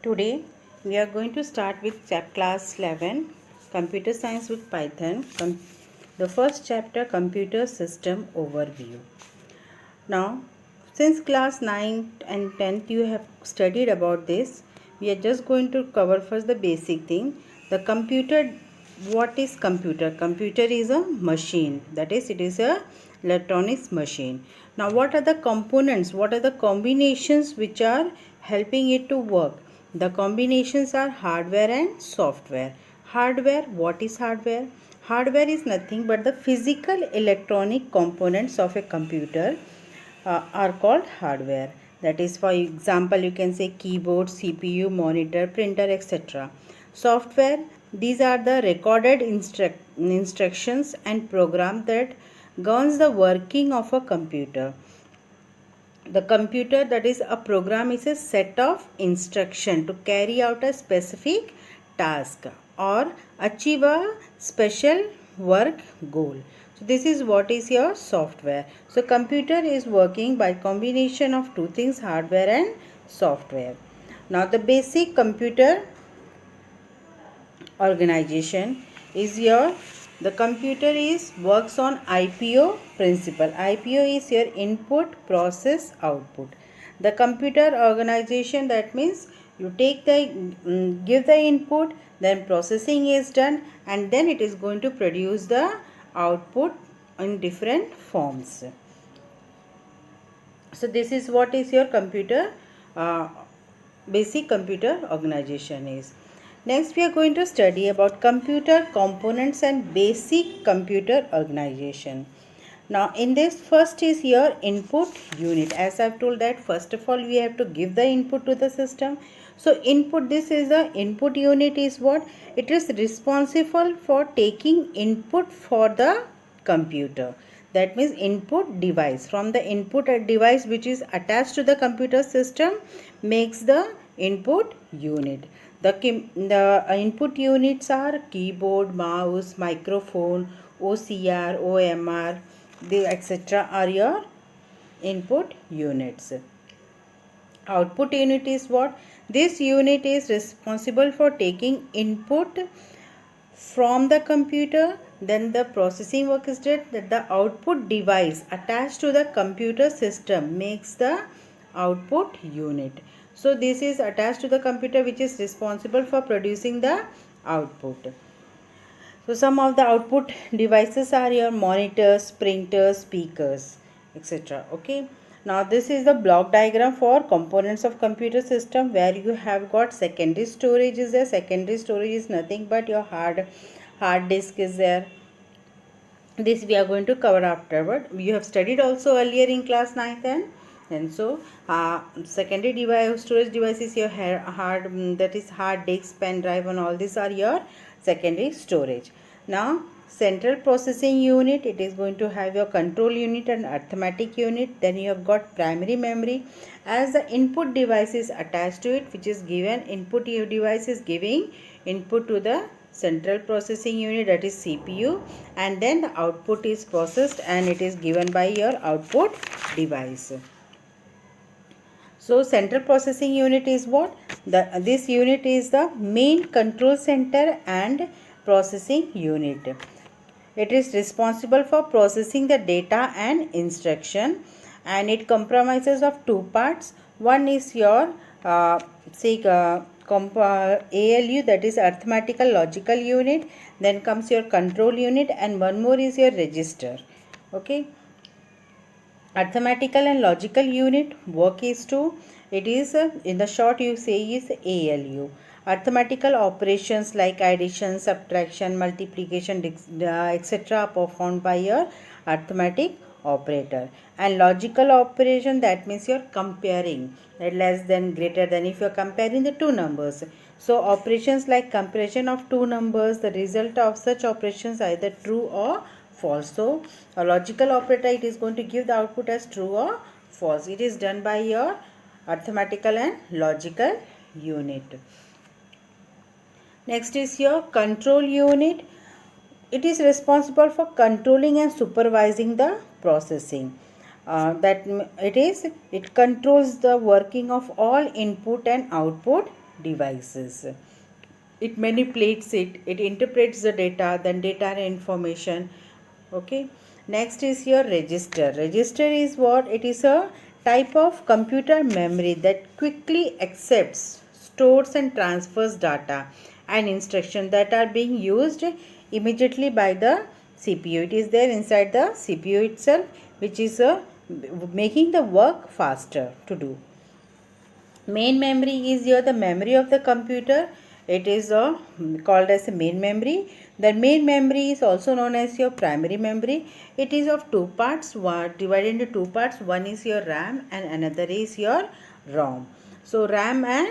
Today we are going to start with class 11 Computer Science with Python. The first chapter, Computer System Overview. Now since class 9 and 10th you have studied about this, we are just going to cover first the basic thing. The computer, what is computer? Computer is a machine, that is, it is a electronics machine. Now what are the components, what are the combinations which are helping it to work? The combinations are hardware and software. Hardware, what is hardware? Hardware is nothing but the physical electronic components of a computer are called hardware. That is, for example, you can say keyboard, CPU, monitor, printer, etc. Software, these are the recorded instructions and program that governs the working of a computer. The computer, that is a program, is a set of instruction to carry out a specific task or achieve a special work goal. So this is what is your software. So computer is working by combination of two things, hardware and software. Now the basic computer organization is the computer is works on IPO principle. IPO is your input, process, output. The computer organization, that means you take the give the input, then processing is done, and then it is going to produce the output in different forms. So this is what is your computer basic computer organization is. Next we are going to study about computer components and basic computer organization. Now in this, first is your input unit. As I have told that first of all we have to give the input to the system. So input, this is the input unit is what? It is responsible for taking input for the computer. That means input device. From the input device which is attached to the computer system makes the input unit. The input units are keyboard, mouse, microphone, OCR, OMR, etc. are your input units. Output unit is what? This unit is responsible for taking input from the computer, then the processing work is done, that the output device attached to the computer system makes the output unit. So this is attached to the computer which is responsible for producing the output. So some of the output devices are your monitors, printers, speakers, etc. Okay. Now this is the block diagram for components of computer system, where you have got secondary storage is there. Secondary storage is nothing but your hard disk is there. This we are going to cover afterward. You have studied also earlier in class 9th and so secondary device, storage device is your that is hard disk, pen drive, and all these are your secondary storage. Now central processing unit, it is going to have your control unit and arithmetic unit. Then you have got primary memory as the input device is attached to it, which is given input device is giving input to the central processing unit, that is CPU, and then the output is processed and it is given by your output device. So central processing unit is what? This unit is the main control center and processing unit. It is responsible for processing the data and instruction, and it comprises of two parts. One is your ALU, that is arithmetical logical unit. Then comes your control unit, and one more is your register. Okay. Arithmetical and logical unit work is to, it is in the short you say is ALU. Arithmetical operations like addition, subtraction, multiplication, etc. are performed by your arithmetic operator. And logical operation, that means you're comparing, less than, greater than, if you're comparing the two numbers. So operations like comparison of two numbers, the result of such operations either true or false. So a logical operator, it is going to give the output as true or false. It is done by your arithmetical and logical unit. Next is your control unit. It is responsible for controlling and supervising the processing. It controls the working of all input and output devices. It manipulates it, it interprets the data, then data and information. Okay. Next is your register. Register is what? It is a type of computer memory that quickly accepts, stores and transfers data and instructions that are being used immediately by the CPU. It is there inside the CPU itself, which is making the work faster to do. Main memory is here the memory of the computer. It is called as a main memory. The main memory is also known as your primary memory. It is of two parts, divided into two parts. One is your RAM and another is your ROM. So RAM and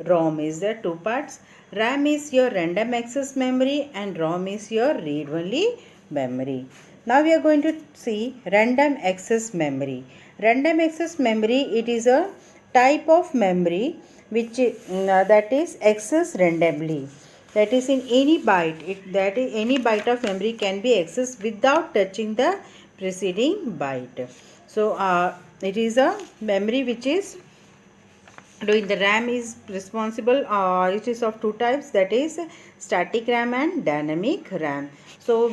ROM is the two parts. RAM is your random access memory and ROM is your read-only memory. Now we are going to see random access memory. Random access memory, it is a type of memory which that is accessed randomly. That is in any byte. That is any byte of memory can be accessed without touching the preceding byte. So it is a memory which is doing the RAM is responsible. It is of two types, that is static RAM and dynamic RAM. So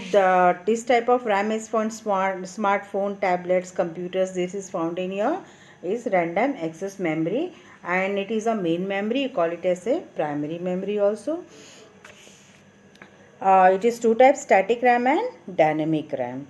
this type of RAM is for smartphone, tablets, computers. This is found in your is random access memory, and it is a main memory. You call it as a primary memory also. It is two types, static RAM and dynamic RAM.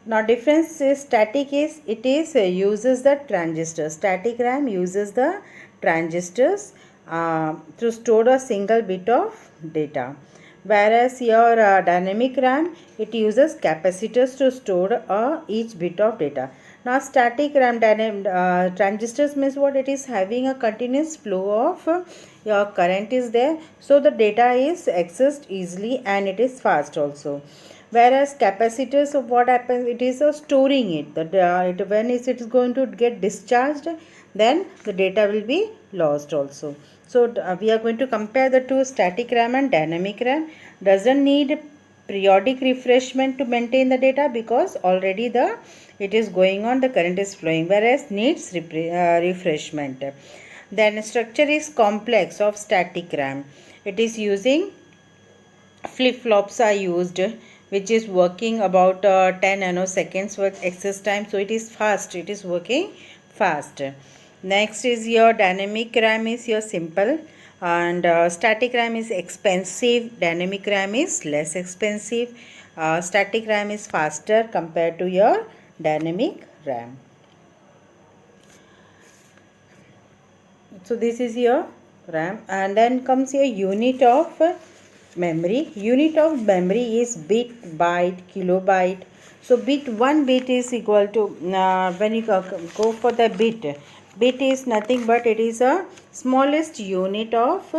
Now difference is static is it is uses the transistors. Static RAM uses the transistors to store a single bit of data, whereas your dynamic RAM, it uses capacitors to store each bit of data. Now static RAM transistors means what? It is having a continuous flow of your current is there, so the data is accessed easily and it is fast also. Whereas capacitors, of what happens, it is storing it. That when it is going to get discharged, then the data will be lost also. So we are going to compare the two, static RAM and dynamic RAM. Doesn't need periodic refreshment to maintain the data because already it is going on, the current is flowing, whereas needs refreshment. Then structure is complex of static RAM. It is using flip-flops are used, which is working about 10 nanoseconds with access time, so it is fast, it is working fast. Next is your dynamic RAM is your simple, and static RAM is expensive, dynamic RAM is less expensive. Static RAM is faster compared to your dynamic RAM. So this is your RAM, and then comes your unit of memory. Unit of memory is bit, byte, kilobyte. So one bit is equal to when you go for the bit is nothing but it is a smallest unit of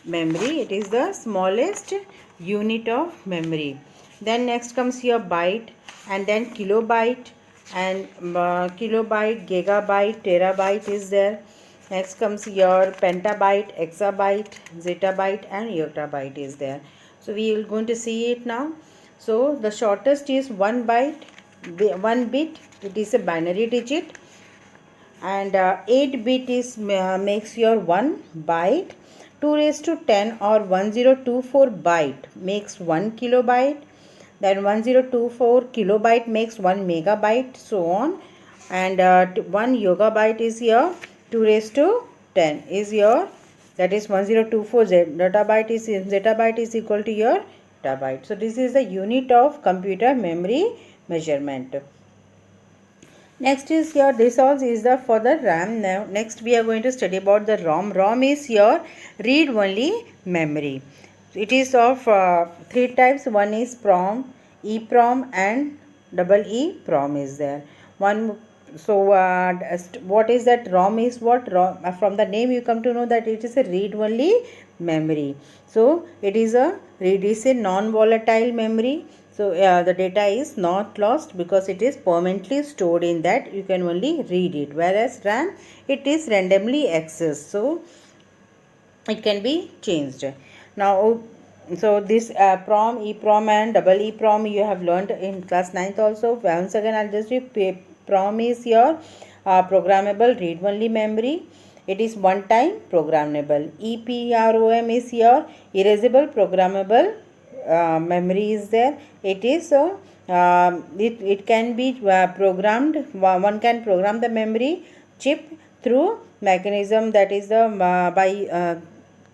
memory. It is the smallest unit of memory. Then next comes your byte, and then kilobyte, and kilobyte, gigabyte, terabyte is there. Next comes your petabyte, exabyte, zettabyte and yottabyte is there. So we are going to see it now. So the shortest is 1 byte, 1 bit. It is a binary digit, and 8 bit is makes your 1 byte. 2 raised to 10 or 1024 byte makes 1 kilobyte. Then 1024 kilobyte makes 1 megabyte, so on. And 1 yogabyte is your 2 raised to 10 is your, that is 1024 zettabyte is equal to your terabyte. So this is the unit of computer memory measurement. Next is your, this also is the for the RAM. Now next we are going to study about the ROM. ROM is your read only memory. It is of three types. One is PROM, EPROM and EEPROM is there. So what is that? ROM is what? ROM, from the name you come to know that it is a read only memory. So it is a non-volatile memory. So the data is not lost because it is permanently stored in that. You can only read it. Whereas RAM, it is randomly accessed. So it can be changed. Now, so this PROM, EPROM and EEPROM you have learned in class 9th also. Once again, I'll just repeat. PROM is your programmable read-only memory. It is one time programmable. EPROM is your erasable programmable memory is there. It is it can be programmed. One can program the memory chip through mechanism, that is the by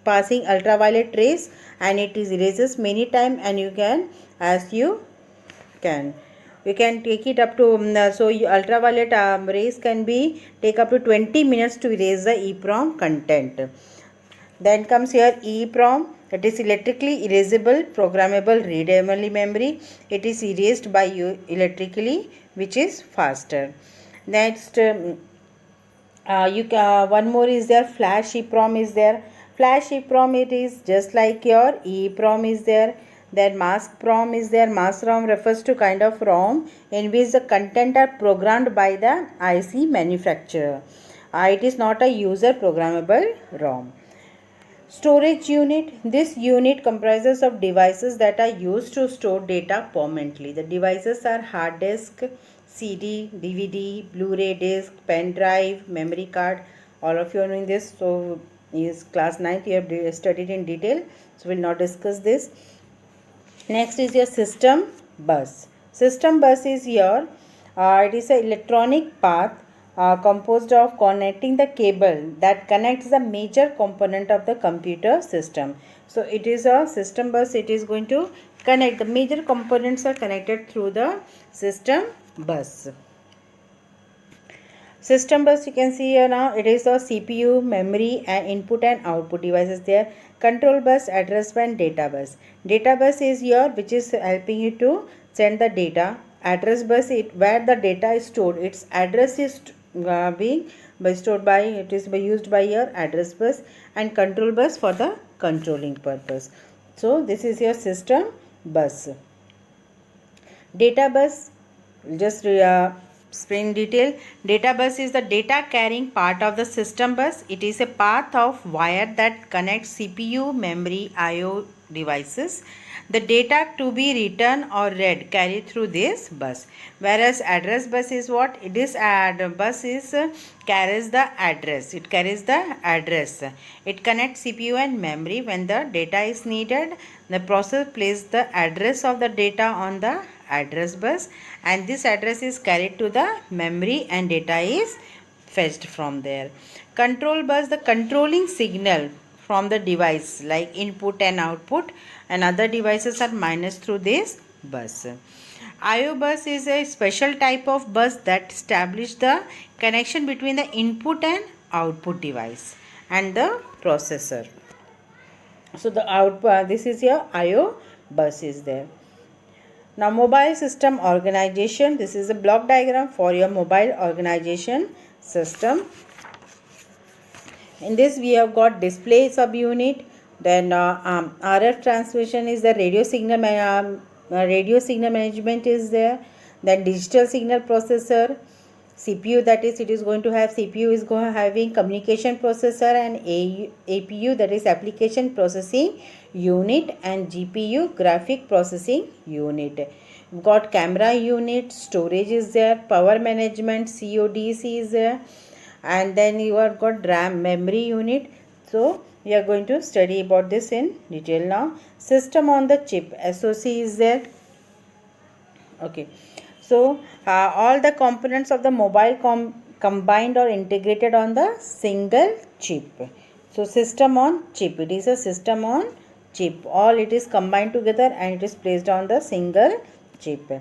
passing ultraviolet rays, and it is erases many time, and you can, as you can, you can take it up to ultraviolet rays can be take up to 20 minutes to erase the EEPROM content. Then comes here EEPROM. It is electrically erasable programmable read-only memory. It is erased by you electrically, which is faster. Next, one more is there, flash EEPROM is there. Flash EEPROM, it is just like your EEPROM is there. Then mask PROM is there. Mask ROM refers to kind of ROM in which the content are programmed by the IC manufacturer. It is not a user programmable ROM. Storage unit. This unit comprises of devices that are used to store data permanently. The devices are hard disk, CD, DVD, Blu-ray disc, pen drive, memory card. All of you are knowing this. So is class 9th, you have studied in detail. So we will not discuss this. Next is your system bus. System bus is your, it is an electronic path composed of connecting the cable that connects the major component of the computer system. So it is a system bus. It is going to connect, the major components are connected through the system bus. System bus, you can see here now, it is a CPU, memory and input and output devices there. Control bus, address bus and data bus. Data bus is your, which is helping you to send the data. Address bus, where the data is stored, its address is being stored by, it is used by your address bus. And control bus for the controlling purpose. So this is your system bus. Data bus, just explain detail. Data bus is the data carrying part of the system bus. It is a path of wire that connects CPU, memory, IO devices. The data to be written or read carried through this bus. Whereas address bus is what? It is bus is carries the address. It carries the address. It connects CPU and memory. When the data is needed, the process places the address of the data on the address bus, and this address is carried to the memory and data is fetched from there. Control bus, the controlling signal from the device like input and output and other devices are managed through this bus. IO bus is a special type of bus that establishes the connection between the input and output device and the processor. So the output, this is your IO bus is there. Now mobile system organization, this is a block diagram for your mobile organization system. In this we have got display subunit, then RF transmission is the radio signal management is there, then digital signal processor, CPU, that is it is going to have, CPU is going having communication processor, and APU, that is application processing unit, and GPU, graphic processing unit. We've got camera unit, storage is there, power management, CODC is there, and then you have got RAM memory unit. So we are going to study about this in detail now. System on the chip, SoC is there. Okay. So all the components of the mobile combined or integrated on the single chip. So system on chip, it is a system on chip. All it is combined together and it is placed on the single chip.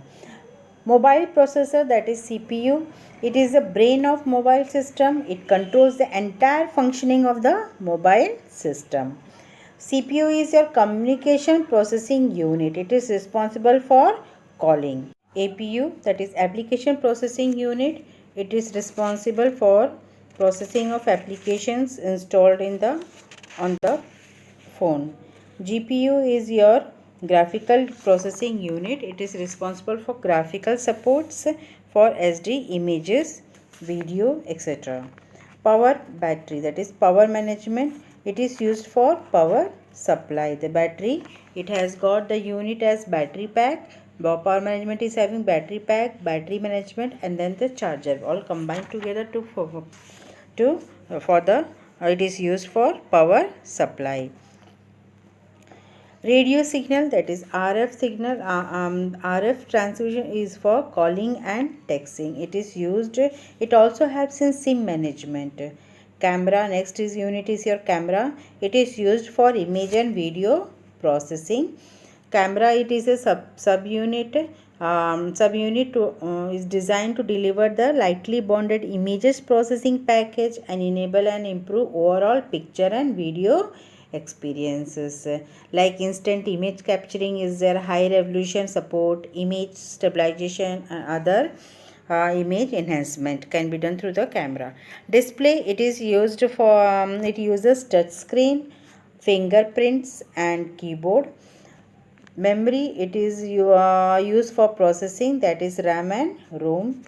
Mobile processor, that is CPU, it is the brain of mobile system. It controls the entire functioning of the mobile system. CPU is your communication processing unit. It is responsible for calling. APU, that is application processing unit, it is responsible for processing of applications installed in the on the phone. GPU is your graphical processing unit. It is responsible for graphical supports for SD images, video, etc. Power battery, that is power management. It is used for power supply. The battery, it has got the unit as battery pack. Power management is having battery pack, battery management, and then the charger, all combined together for the It is used for power supply. Radio signal, that is RF signal. RF transmission is for calling and texting. It is used. It also helps in SIM management. Camera, next is unit is your camera. It is used for image and video processing. Camera, it is a subunit. Subunit is designed to deliver the lightly bonded images processing package and enable and improve overall picture and video experiences. Like instant image capturing is there, high resolution support, image stabilization and other image enhancement can be done through the camera. Display, it is used for it uses touch screen, fingerprints and keyboard. Memory, it is used for processing, that is RAM and ROM.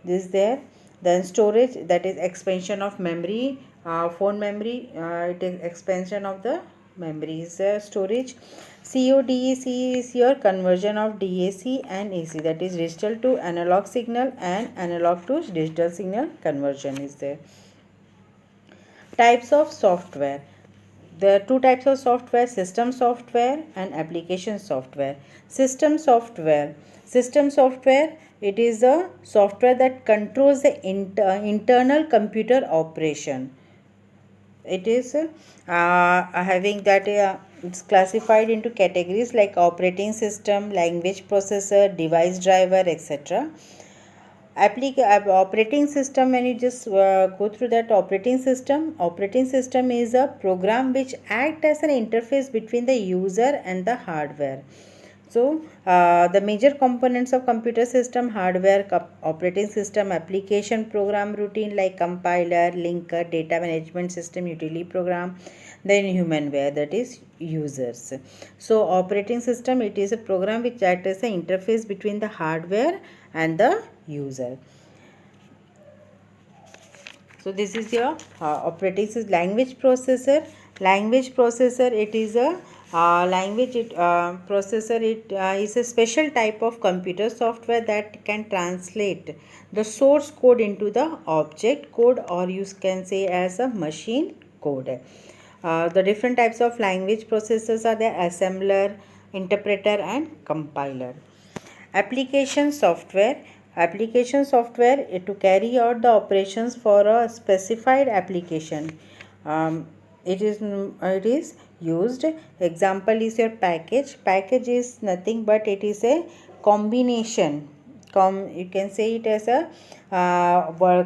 This is there. Then storage, that is expansion of memory. Phone memory, it is expansion of the memory is storage. CODEC is your conversion of DAC and AC, that is digital to analog signal and analog to digital signal conversion is there. Types of software. There are two types of software: system software and application software. System software. System software, it is a software that controls the internal computer operation. It is having that it's classified into categories like operating system, language processor, device driver, etc. Operating system, when you just go through that operating system is a program which acts as an interface between the user and the hardware. So the major components of computer system: hardware, operating system, application, program routine like compiler, linker, data management system, utility program, then humanware, that is users. So operating system, it is a program which acts as an interface between the hardware and the user. So this is your operating system. Language processor. Language processor, it is a processor. It is a special type of computer software that can translate the source code into the object code, or you can say as a machine code. The different types of language processors are the assembler, interpreter and compiler. Application software. Application software to carry out the operations for a specified application. It is used. Example is your package. Package is nothing but it is a combination. You can say it as a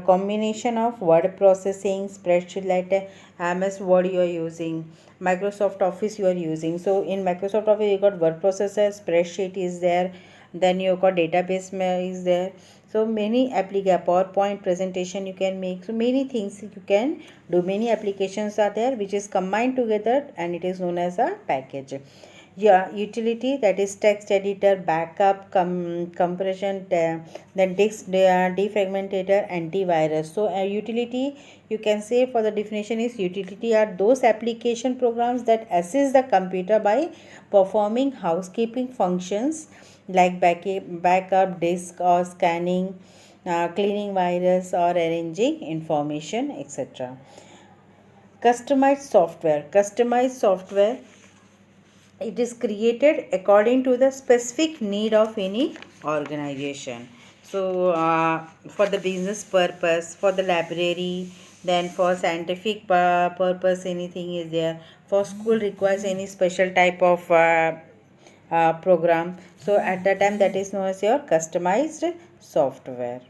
combination of word processing, spreadsheet like MS Word you are using, Microsoft Office you are using. So in Microsoft Office you got word processor, spreadsheet is there, then you got database is there. So many PowerPoint presentation you can make. So many things you can do. Many applications are there which is combined together and it is known as a package. Yeah, utility, that is text editor, backup, compression, then disk defragmentator, antivirus. So a utility, you can say for the definition is, utility are those application programs that assist the computer by performing housekeeping functions like backup, disk or scanning, cleaning virus or arranging information, etc. Customized software. Customized software, it is created according to the specific need of any organization. So for the business purpose, for the library, then for scientific purpose, anything is there. For school requires any special type of program. So at that time that is known as your customized software.